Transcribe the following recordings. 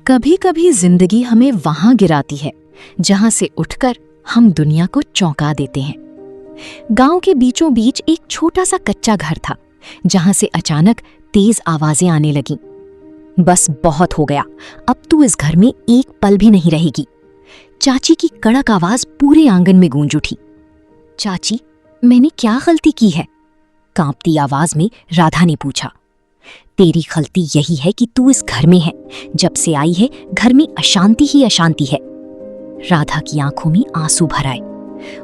कभी कभी जिंदगी हमें वहां गिराती है जहां से उठकर हम दुनिया को चौंका देते हैं। गांव के बीचों बीच एक छोटा सा कच्चा घर था जहां से अचानक तेज आवाजें आने लगीं। बस बहुत हो गया, अब तू इस घर में एक पल भी नहीं रहेगी। चाची की कड़क आवाज पूरे आंगन में गूंज उठी। चाची, मैंने क्या गलती की है? कांपती आवाज में राधा ने पूछा। तेरी गलती यही है कि तू इस घर में है। जब से आई है घर में अशांति ही अशांति है। राधा की आंखों में आंसू भर आए।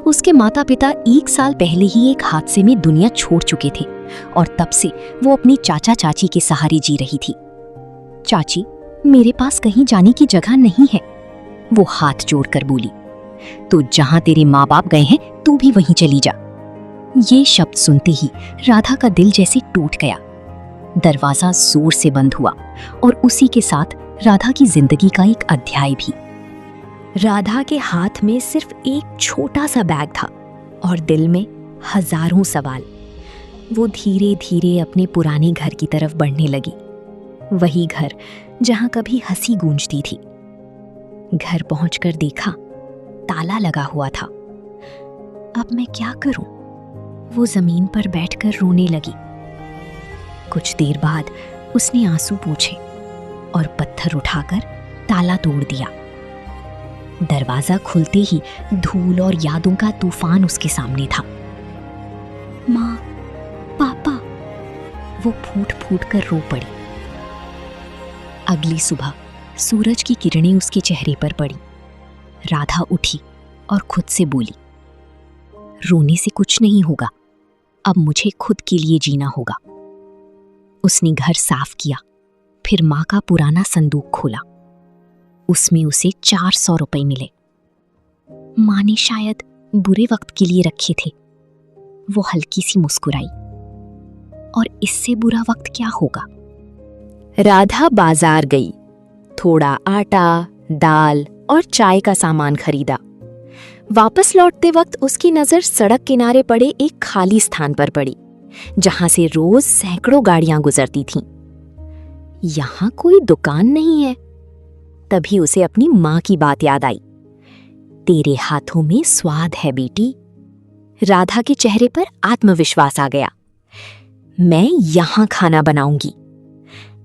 उसके माता पिता 1 साल पहले ही एक हादसे में दुनिया छोड़ चुके थे और तब से वो अपनी चाचा चाची के सहारे जी रही थी। चाची, मेरे पास कहीं जाने की जगह नहीं है, वो हाथ जोड़कर बोली। तो जहां तेरे माँ बाप गए हैं तू भी वहीं चली जा। ये शब्द सुनते ही राधा का दिल जैसे टूट गया। दरवाजा जोर से बंद हुआ और उसी के साथ राधा की जिंदगी का एक अध्याय भी। राधा के हाथ में सिर्फ एक छोटा सा बैग था और दिल में हजारों सवाल। वो धीरे धीरे अपने पुराने घर की तरफ बढ़ने लगी। वही घर जहां कभी हंसी गूंजती थी। घर पहुंचकर देखा, ताला लगा हुआ था। अब मैं क्या करूं? वो जमीन पर बैठकर रोने लगी। कुछ देर बाद उसने आंसू पोंछे और पत्थर उठाकर ताला तोड़ दिया। दरवाजा खुलते ही धूल और यादों का तूफान उसके सामने था। माँ, पापा, वो फूट फूट कर रो पड़ी। अगली सुबह सूरज की किरणें उसके चेहरे पर पड़ी। राधा उठी और खुद से बोली, रोने से कुछ नहीं होगा, अब मुझे खुद के लिए जीना होगा। उसने घर साफ किया, फिर माँ का पुराना संदूक खोला। उसमें उसे 400 रुपए मिले। माँ ने शायद बुरे वक्त के लिए रखे थे। वो हल्की सी मुस्कुराई। और इससे बुरा वक्त क्या होगा? राधा बाजार गई, थोड़ा आटा, दाल और चाय का सामान खरीदा। वापस लौटते वक्त उसकी नजर सड़क किनारे पड़े एक खाली स्थान पर पड़ी जहां से रोज सैकड़ों गाड़ियां गुजरती थीं। यहां कोई दुकान नहीं है। तभी उसे अपनी मां की बात याद आई। तेरे हाथों में स्वाद है बेटी। राधा के चेहरे पर आत्मविश्वास आ गया। मैं यहां खाना बनाऊंगी।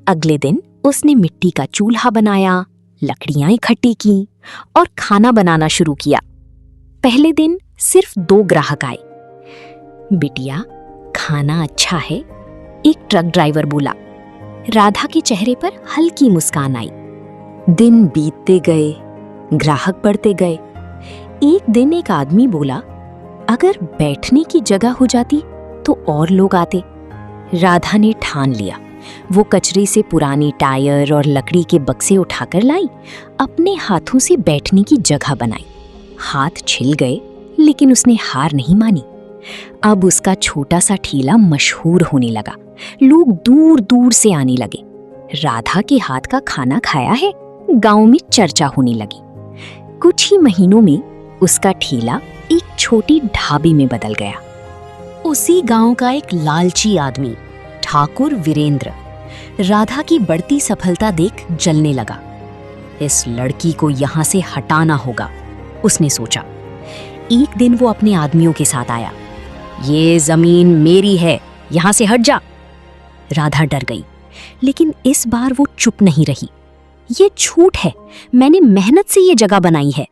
अगले दिन उसने मिट्टी का चूल्हा बनाया, लकड़ियां इकट्ठी की और खाना बनाना शुरू किया। पहले दिन सिर्फ 2 ग्राहक आए। बिटिया, खाना अच्छा है, एक ट्रक ड्राइवर बोला। राधा के चेहरे पर हल्की मुस्कान आई। दिन बीतते गए, ग्राहक बढ़ते गए। एक दिन एक आदमी बोला, अगर बैठने की जगह हो जाती तो और लोग आते। राधा ने ठान लिया। वो कचरे से पुराने टायर और लकड़ी के बक्से उठाकर लाई, अपने हाथों से बैठने की जगह बनाई। हाथ छिल गए लेकिन उसने हार नहीं मानी। अब उसका छोटा सा ठेला मशहूर होने लगा। लोग दूर दूर से आने लगे। राधा के हाथ का खाना खाया है, गांव में चर्चा होने लगी। कुछ ही महीनों में उसका ठेला एक छोटी ढाबे में बदल गया। उसी गांव का एक लालची आदमी, ठाकुर वीरेंद्र, राधा की बढ़ती सफलता देख जलने लगा। इस लड़की को यहां से हटाना होगा, उसने सोचा। एक दिन वो अपने आदमियों के साथ आया। ये जमीन मेरी है, यहां से हट जा। राधा डर गई, लेकिन इस बार वो चुप नहीं रही। ये झूठ है, मैंने मेहनत से ये जगह बनाई है।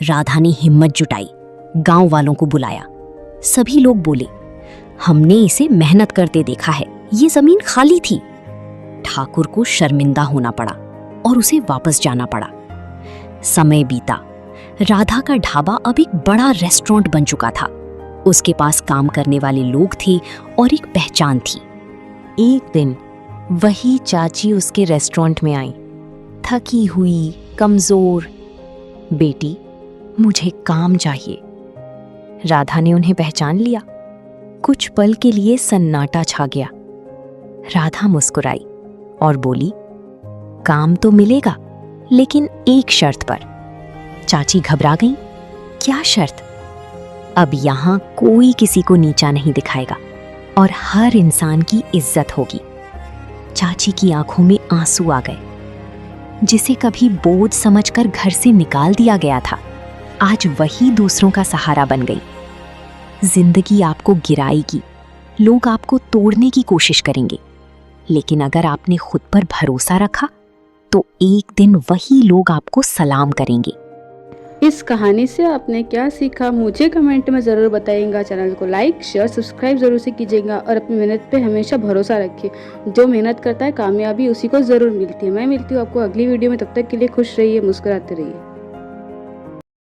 राधा ने हिम्मत जुटाई, गांव वालों को बुलाया। सभी लोग बोले, हमने इसे मेहनत करते देखा है, ये जमीन खाली थी। ठाकुर को शर्मिंदा होना पड़ा और उसे वापस जाना पड़ा। समय बीता। राधा का ढाबा अब एक बड़ा रेस्टोरेंट बन चुका था। उसके पास काम करने वाले लोग थे और एक पहचान थी। एक दिन वही चाची उसके रेस्टोरेंट में आई, थकी हुई, कमजोर। बेटी, मुझे काम चाहिए। राधा ने उन्हें पहचान लिया। कुछ पल के लिए सन्नाटा छा गया। राधा मुस्कुराई और बोली, काम तो मिलेगा, लेकिन एक शर्त पर। चाची घबरा गई। क्या शर्त? अब यहां कोई किसी को नीचा नहीं दिखाएगा और हर इंसान की इज्जत होगी। चाची की आंखों में आंसू आ गए। जिसे कभी बोझ समझकर घर से निकाल दिया गया था, आज वही दूसरों का सहारा बन गई। जिंदगी आपको गिराएगी, लोग आपको तोड़ने की कोशिश करेंगे, लेकिन अगर आपने खुद पर भरोसा रखा तो एक दिन वही लोग आपको सलाम करेंगे। इस कहानी से आपने क्या सीखा मुझे कमेंट में ज़रूर बताइएगा। चैनल को लाइक शेयर सब्सक्राइब ज़रूर से कीजिएगा और अपनी मेहनत पे हमेशा भरोसा रखिए। जो मेहनत करता है कामयाबी उसी को ज़रूर मिलती है। मैं मिलती हूँ आपको अगली वीडियो में, तब तक के लिए खुश रहिए, मुस्कुराते रहिए।